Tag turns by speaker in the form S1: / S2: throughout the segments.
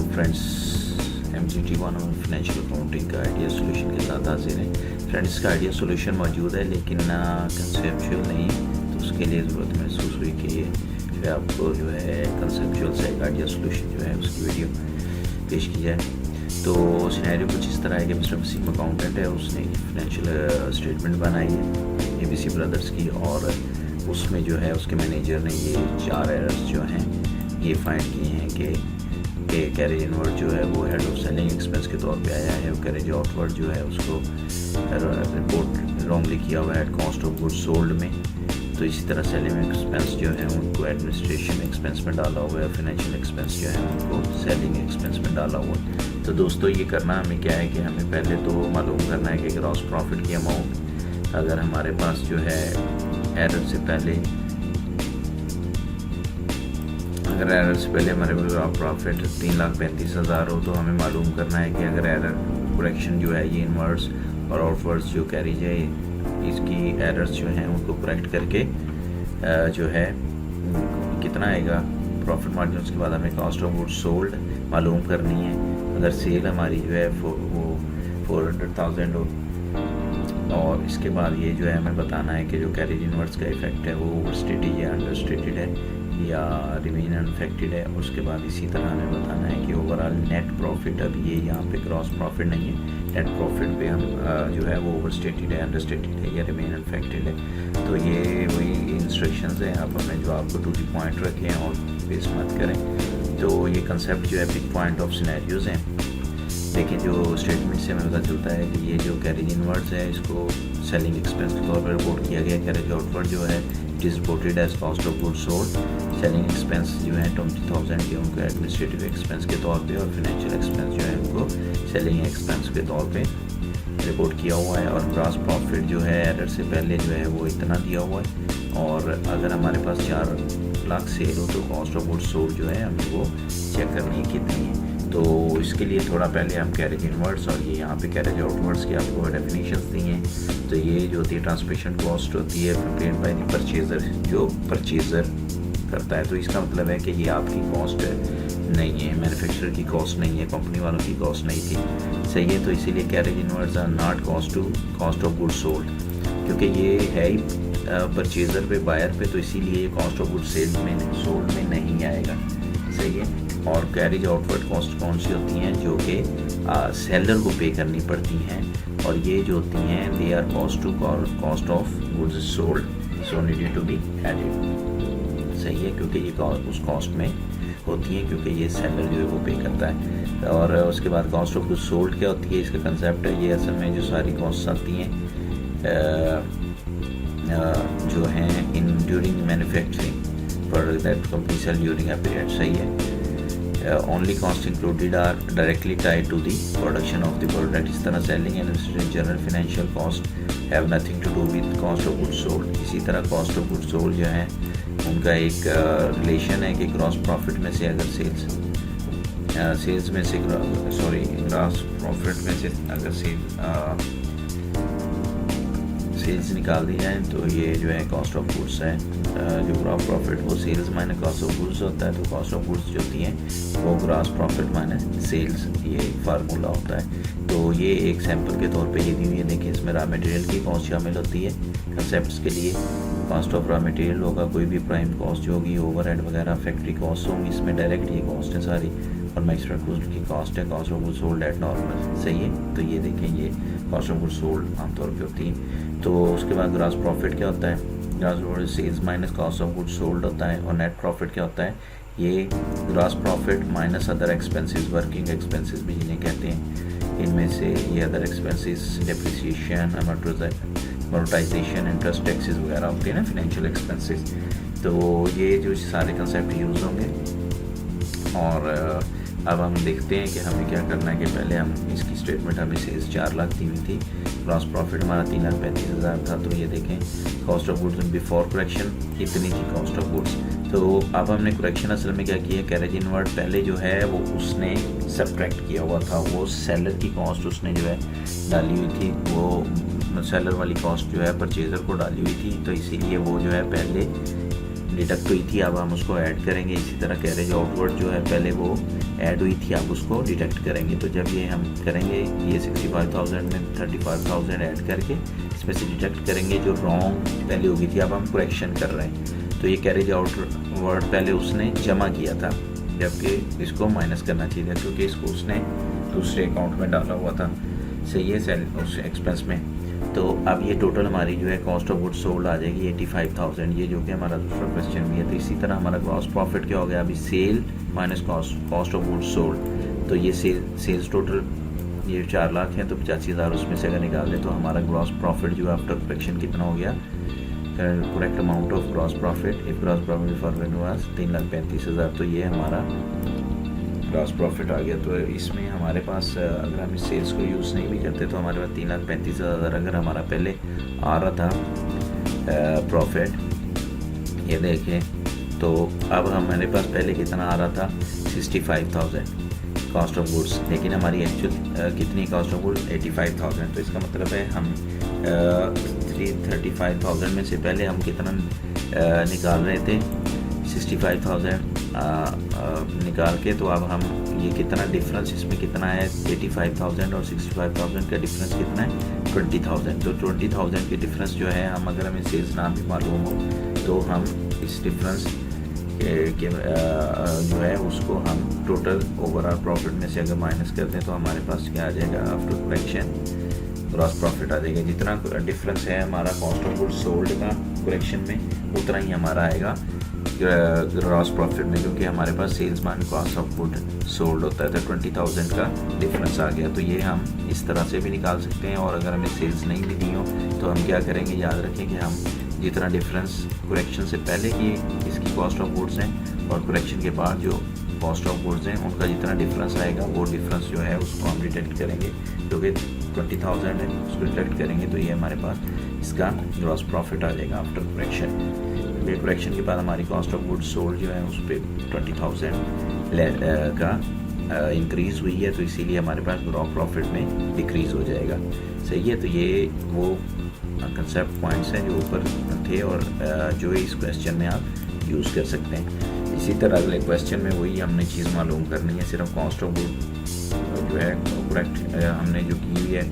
S1: वालेकुम friends, MGT one और financial accounting का आइडिया सोल्यूशन के साथ हाजिर है। फ्रेंड्स, का आइडिया सोल्यूशन मौजूद है लेकिन कंसेप्चुअल नहीं है, तो उसके लिए ज़रूरत महसूस हुई कि ये जो है आपको जो है कंसेप्चुअल से एक आइडिया सोल्यूशन जो है उसकी वीडियो पेश की जाए। तो सिनेरियो कुछ इस तरह है कि मिस्टर वसीम अकाउंटेंट है, उसने फाइनेंशियल स्टेटमेंट बनाई है ABC ब्रदर्स की, और उसमें जो है उसके मैनेजर ने ये 4 एरर्स जो हैं ये फाइंड किए हैं कि कैरेज इनवर्ड जो है वो हेड ऑफ सेलिंग एक्सपेंस के तौर पे आया है, और कैरेज आउटवर्ड जो है उसको रिपोर्ट रॉन्गली किया हुआ है कॉस्ट ऑफ गुड्स सोल्ड में। तो इसी तरह सेलिंग एक्सपेंस जो है उनको एडमिनिस्ट्रेशन एक्सपेंस में डाला हुआ है, फाइनेंशियल एक्सपेंस जो है उनको सेलिंग एक्सपेंस में डाला हुआ है। तो दोस्तों, ये करना हमें क्या है कि हमें पहले तो मालूम करना है कि ग्रॉस प्रॉफिट की अमाउंट अगर हमारे पास जो है एरर से पहले हमारे पास प्रॉफिट 3,35,000 हो, तो हमें मालूम करना है कि अगर एरर करेक्शन जो है ये इनवर्ड्स और आउटवर्ड्स जो कैरी जाए, इसकी एरर्स जो हैं उनको करेक्ट करके जो है कितना आएगा प्रॉफिट मार्जिन। उसके बाद हमें कॉस्ट ऑफ गुड्स सोल्ड मालूम करनी है। अगर सेल हमारी जो है वो 400,000 हो, और इसके बाद ये जो है हमें बताना है कि जो कैरेज इनवर्ड्स का इफेक्ट है वो ओवरस्टेटेड या अंडरस्टेटेड है या रिमेन अनफेक्टेड है। उसके बाद इसी तरह हमें बताना है कि ओवरऑल नेट प्रॉफिट, अब ये यहाँ पे ग्रॉस प्रॉफिट नहीं है, नेट प्रॉफिट पे हम जो है वो ओवरस्टेटेड है, अंडरस्टेटेड है या रिमेन अनफेक्टेड है। तो ये वही इंस्ट्रक्शंस हैं, अब हमें जो आपको टू दी पॉइंट रखें और बेस मत करें। तो ये कंसेप्ट जो है बिग पॉइंट ऑफ सिनेरियोज हैं, लेकिन जो स्टेटमेंट से हमें पता चलता है कि ये जो कैरेज इनवर्ड्स है इसको सेलिंग एक्सपेंस के तौर पर रिपोर्ट किया गया। कैरेज आउटवर्ड जो है it is reported as cost of goods sold. Selling expense जो है 20,000 के उनको एडमिनिस्ट्रेटिव एक्सपेंस के तौर पे, और फाइनेंशियल एक्सपेंस जो है उनको सेलिंग एक्सपेंस के तौर पे रिपोर्ट किया हुआ है। और ग्रॉस प्रॉफिट जो है एरर से पहले जो है वो इतना दिया हुआ है, और अगर हमारे पास 4 लाख सेल हो तो कॉस्ट ऑफ गुड्स सोल्ड जो है हमें वो चेक करनी है कितनी है। तो इसके लिए थोड़ा पहले हम कैरेज इनवर्ड्स और ये यहाँ पे कैरेज आउटवर्ड्स की आपको डेफिनेशंस दी हैं। तो ये जो होती है ट्रांसमिशन कॉस्ट होती है प्रिपेयर्ड बाय द परचेजर, जो परचेजर करता है। तो इसका मतलब है कि ये आपकी कॉस्ट नहीं है, मैन्युफैक्चरर की कॉस्ट नहीं है, कंपनी वालों की कॉस्ट नहीं थी, सही है। तो इसीलिए carriage inwards are not cost to cost of goods sold, क्योंकि ये है ही परचेजर पे, बायर पे, तो इसीलिए कॉस्ट ऑफ गुड्स सेल्स में सोल्ड में नहीं आएगा, सही है। और कैरेज आउटवर्ड कॉस्ट कौन सी होती हैं, जो कि सेलर को पे करनी पड़ती हैं, और ये जो होती हैं they are cost to cost of goods sold, so needed to be added, सही है, क्योंकि ये उस कॉस्ट में होती हैं, क्योंकि ये सेलर जो है वो पे करता है। और उसके बाद कॉस्ट ऑफ गुड्स सोल्ड क्या होती है, इसका कंसेप्ट है ये असल में जो सारी कॉस्ट आती हैं जो हैं in during manufacturing product that company sell during a period, सही है। Only costs included are directly tied to the production of the product। इस तरह selling and general financial cost have nothing to do with cost of goods sold। इसी तरह cost of goods sold जो है उनका एक रिलेशन है कि ग्रॉस प्रॉफिट में से अगर सेल्स में से ग्रॉस प्रॉफिट में से अगर सेल्स निकाल दी जाए तो ये जो है कॉस्ट ऑफ गुड्स है। जो ग्रॉस प्रॉफिट वो sales minus cost of goods होता है, तो कॉस्ट ऑफ गुड्स जो होती हैं वो ग्रॉस प्रॉफिट माइनस सेल्स, ये एक फार्मूला होता है। तो ये एक सैंपल के तौर पे ये दी हुई है, देखिए इसमें रॉ मटेरियल की कॉस्ट शामिल होती है कंसेप्ट्स के लिए। कॉस्ट ऑफ रॉ मटेरियल होगा, कोई भी प्राइम कॉस्ट जो होगी, ओवरहेड वगैरह फैक्ट्री कॉस्ट होंगी, इसमें डायरेक्ट ये कॉस्ट है सारी, और मैक्सिमम गुड्स की कॉस्ट है cost of goods sold at normal, सही है। तो ये देखें ये कॉस्ट ऑफ गुड्स सोल्ड आमतौर पे होती है। तो उसके बाद ग्रॉस प्रॉफिट क्या होता है, gross profit sales minus cost of goods sold होता है। और नेट प्रॉफिट क्या होता है, ये gross profit minus other expenses, working expenses भी जिन्हें कहते हैं, इनमें से ये other expenses depreciation, amortisation, interest, taxes वगैरह होते हैं ना, फाइनेंशियल एक्सपेंसेस। तो ये जो सारे कंसेप्ट यूज़ होंगे। और अब हम देखते हैं कि हमें क्या करना है कि पहले हम इसकी स्टेटमेंट हमें सेल्स 4 लाख दी हुई थी, ग्रॉस प्रॉफिट हमारा 3,35,000 था। तो ये देखें cost of goods before correction इतनी थी कॉस्ट ऑफ गुड्स। तो अब हमने करेक्शन असल में क्या किया, कैरेज इनवर्ड पहले जो है वो उसने सब्ट्रैक्ट किया हुआ था, वो सेलर की कॉस्ट उसने जो है डाली हुई थी, वो सेलर वाली कॉस्ट जो है परचेज़र को डाली हुई थी, तो इसीलिए वो जो है पहले डिडक्ट हुई थी, अब हम उसको ऐड करेंगे। इसी तरह कैरेज आउटवर्ड जो है पहले वो ऐड हुई थी आप उसको डिडक्ट करेंगे। तो जब ये हम करेंगे, ये 65,000 में 35,000 ऐड करके इसमें से डिडक्ट करेंगे जो रॉन्ग पहले होगी थी, अब हम करेक्शन कर रहे हैं। तो ये कैरेज आउट वर्ड पहले उसने जमा किया था, जबकि इसको माइनस करना चाहिए था क्योंकि इसको उसने दूसरे अकाउंट में डाला हुआ था। सही है, सेल उस एक्सपेंस में। तो अब ये टोटल हमारी जो है कॉस्ट ऑफ गुड्स सोल्ड आ जाएगी 85,000, ये जो कि हमारा दूसरा क्वेश्चन भी है। तो इसी तरह हमारा ग्रॉस प्रॉफिट क्या हो गया, अभी sale minus cost of goods sold. तो ये सेल्स टोटल ये 4 लाख है, तो 85,000 उसमें से अगर निकाल दें तो हमारा ग्रॉस प्रॉफिट जो है आफ्टर करेक्शन कितना हो गया, correct amount of gross profit if gross profit for was 3,35,000। तो ये हमारा ग्रॉस प्रॉफिट आ गया। तो इसमें हमारे पास अगर हम इस सेल्स को यूज़ नहीं भी करते तो हमारे पास 3,35,000 अगर हमारा पहले आ रहा था प्रॉफिट, ये देखें। तो अब हमारे पास पहले कितना आ रहा था 65,000 कॉस्ट ऑफ गुड्स, लेकिन हमारी एक्चुअल कितनी कॉस्ट ऑफ गुड्स 85,000। तो इसका मतलब है हम 335,000 में से पहले हम कितना निकाल रहे थे 65,000 निकाल के। तो अब हम ये कितना डिफरेंस इसमें कितना है 85,000 और 65,000 का डिफरेंस कितना है 20,000। तो 20,000 के डिफरेंस जो है हम अगर हमें सेल्स ना भी मालूम हो तो हम इस डिफरेंस के जो है उसको हम टोटल ओवरऑल प्रॉफिट में से अगर माइनस कर दें तो हमारे पास क्या आ जाएगा आफ्टर करेक्शन ग्रॉस प्रॉफिट आ जाएगा। जितना डिफरेंस है हमारा कॉस्ट ऑफ गुड्स सोल्ड का करेक्शन में उतना ही हमारा आएगा ग्रॉस प्रॉफिट में, क्योंकि हमारे पास sales minus cost of good sold होता है। तो 20,000 का डिफरेंस आ गया। तो ये हम इस तरह से भी निकाल सकते हैं, और अगर हमें सेल्स नहीं भी दी हो तो हम क्या करेंगे, याद रखें कि हम जितना डिफरेंस करेक्शन से पहले की इसकी कॉस्ट ऑफ गुड्स हैं और करेक्शन के बाद जो कॉस्ट ऑफ गुड्स हैं उनका जितना डिफरेंस आएगा वो डिफरेंस जो है उसको हम डिडक्ट करेंगे, क्योंकि 20,000 है उसको डिडक्ट करेंगे तो ये हमारे पास इसका ग्रॉस प्रॉफिट आ जाएगा आफ्टर करेक्शन। ये करेक्शन के बाद हमारी कॉस्ट ऑफ गुड्स सोल्ड जो है उस पर 20,000 का इंक्रीज़ हुई है, तो इसीलिए हमारे पास ग्रॉस प्रॉफिट में डिक्रीज़ हो जाएगा। सही है, तो ये वो कंसेप्ट पॉइंट्स हैं जो ऊपर थे और जो इस क्वेश्चन में आप यूज़ कर सकते हैं। इसी तरह अगले क्वेश्चन में वही हमने चीज़ मालूम करनी है, सिर्फ कॉस्ट ऑफ गुड जो है करेक्ट हमने जो की हुई है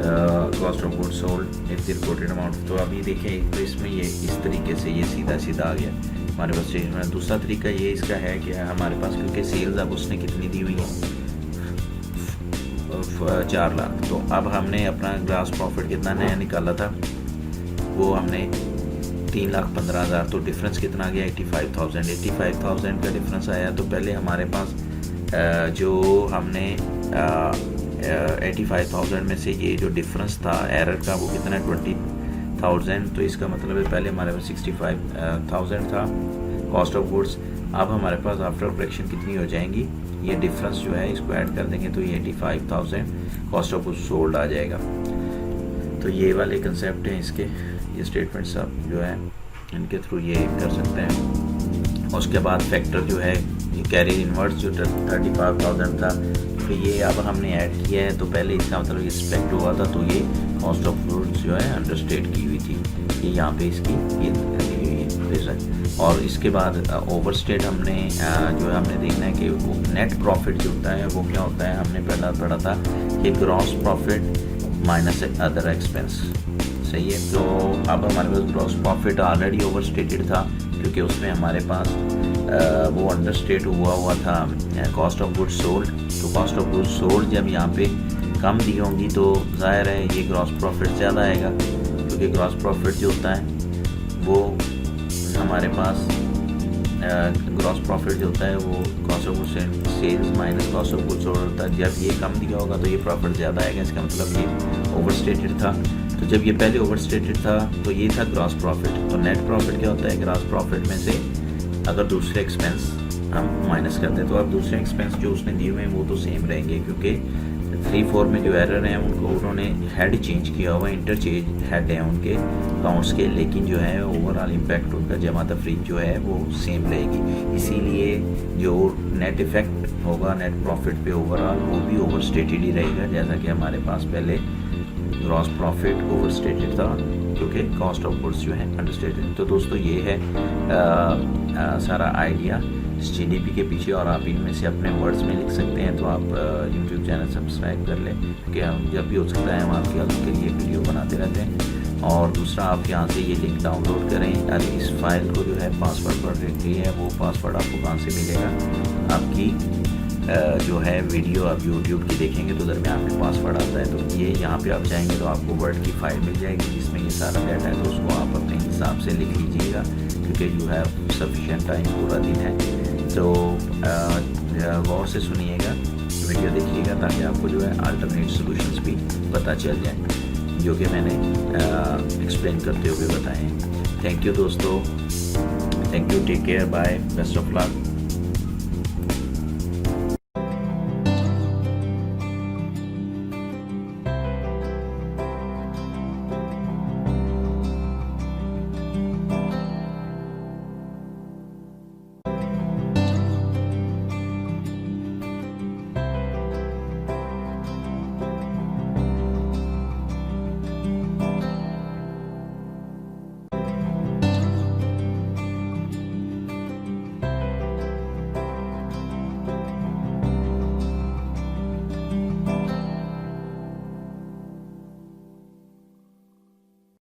S1: cost of good sold if the reported amount. तो अभी देखें तो इसमें ये इस तरीके से ये सीधा सीधा आ गया हमारे पास स्टेज में। दूसरा तरीका ये इसका है कि हमारे पास क्योंकि सेल्स अब उसने कितनी दी हुई है 4 लाख, तो अब हमने अपना ग्रॉस प्रॉफिट कितना नया निकाला था वो हमने 3,15,000। तो डिफरेंस कितना आ गया 85,000 का डिफरेंस आया। तो पहले हमारे पास जो हमने 85,000 में से ये जो डिफरेंस था एरर का वो कितना है 20,000। तो इसका मतलब है पहले हमारे पास 65,000 था कॉस्ट ऑफ गुड्स, अब हमारे पास आफ्टर करेक्शन कितनी हो जाएंगी, ये डिफरेंस जो है इसको ऐड कर देंगे तो ये 85,000 कॉस्ट ऑफ गुड्स सोल्ड आ जाएगा। तो ये वाले कंसेप्ट हैं इसके, ये स्टेटमेंट्स आप जो है इनके थ्रू ये कर सकते हैं। उसके बाद फैक्टर जो है कैरी इनवर्स जो 35,000 था, तो ये अब हमने ऐड किया है। तो पहले इसका मतलब ये सब्ट्रैक्ट हुआ था तो ये कॉस्ट ऑफ गुड्स जो है अंडरस्टेट की हुई थी, ये यहाँ पे इसकी ये रीज़न। और इसके बाद ओवरस्टेट हमने जो है हमने देखना है कि वो नेट प्रॉफिट जो होता है वो क्या होता है, हमने पहला पढ़ा था कि gross profit minus other expense. सही है, तो अब हमारे पास ग्रॉस प्रॉफिट ऑलरेडी ओवरस्टेटेड था क्योंकि उसमें हमारे पास वो अंडरस्टेट हुआ था कॉस्ट ऑफ गुड्स सोल्ड। तो कॉस्ट ऑफ गुड्स सोल्ड जब यहाँ पे कम दी होंगी तो जाहिर है ये ग्रॉस प्रॉफिट ज़्यादा आएगा, क्योंकि ग्रॉस प्रॉफिट जो होता है वो हमारे पास ग्रॉस प्रॉफिट जो होता है वो cost of goods sales minus cost of goods sold होता है। जब ये कम दिया होगा तो ये प्रॉफिट ज़्यादा आएगा, इसका मतलब ये ओवरस्टेटेड था। तो जब ये पहले ओवरस्टेटेड था तो ये था ग्रॉस प्रॉफिट। तो नेट प्रॉफिट क्या होता है, ग्रॉस प्रॉफिट में से अगर दूसरे एक्सपेंस हम माइनस करते हैं तो अब दूसरे एक्सपेंस जो उसने दिए हुए हैं वो तो सेम रहेंगे, क्योंकि 3-4 में जो एरर हैं उनको उन्होंने हेड चेंज किया हुआ, इंटरचेंज हेड है उनके अकाउंट्स के, लेकिन जो है ओवरऑल इम्पैक्ट उनका जमा तफरीक जो है वो सेम रहेगी। इसीलिए जो नेट इफेक्ट होगा नेट प्रॉफिट पे ओवरऑल वो भी ओवरस्टेटेड ही रहेगा, जैसा कि हमारे पास पहले ग्रॉस प्रॉफिट ओवरस्टेटेड था क्योंकि कॉस्ट ऑफ गुड्स जो है अंडरस्टेटेड। तो दोस्तों ये है सारा आइडिया इस GDP के पीछे और आप इनमें से अपने वर्ड्स में लिख सकते हैं तो आप यूट्यूब चैनल सब्सक्राइब कर लें, क्योंकि हम जब भी हो सकता है हम आपके लिए वीडियो बनाते रहते हैं। और दूसरा, आप यहाँ से ये लिंक डाउनलोड करें। अरे इस फाइल को जो है पासवर्ड पर रखी है, वो पासवर्ड आपको कहाँ से मिलेगा, आपकी जो है वीडियो आप यूट्यूब की देखेंगे तो उधर में आपके पासवर्ड आता है, तो ये यहाँ पे आप जाएंगे तो आपको वर्ड की फाइल मिल जाएगी जिसमें ये सारा डाटा है, तो उसको आप अपने हिसाब से लिख लीजिएगा, क्योंकि यू हैव सफिशिएंट टाइम, पूरा दिन है। तो गौर से सुनिएगा, वीडियो देखिएगा, ताकि आपको जो है अल्टरनेट सॉल्यूशंस भी पता चल जाए, जो कि मैंने एक्सप्लेन करते हुए बताए हैं। थैंक यू दोस्तों, thank you, take care, bye, best of luck.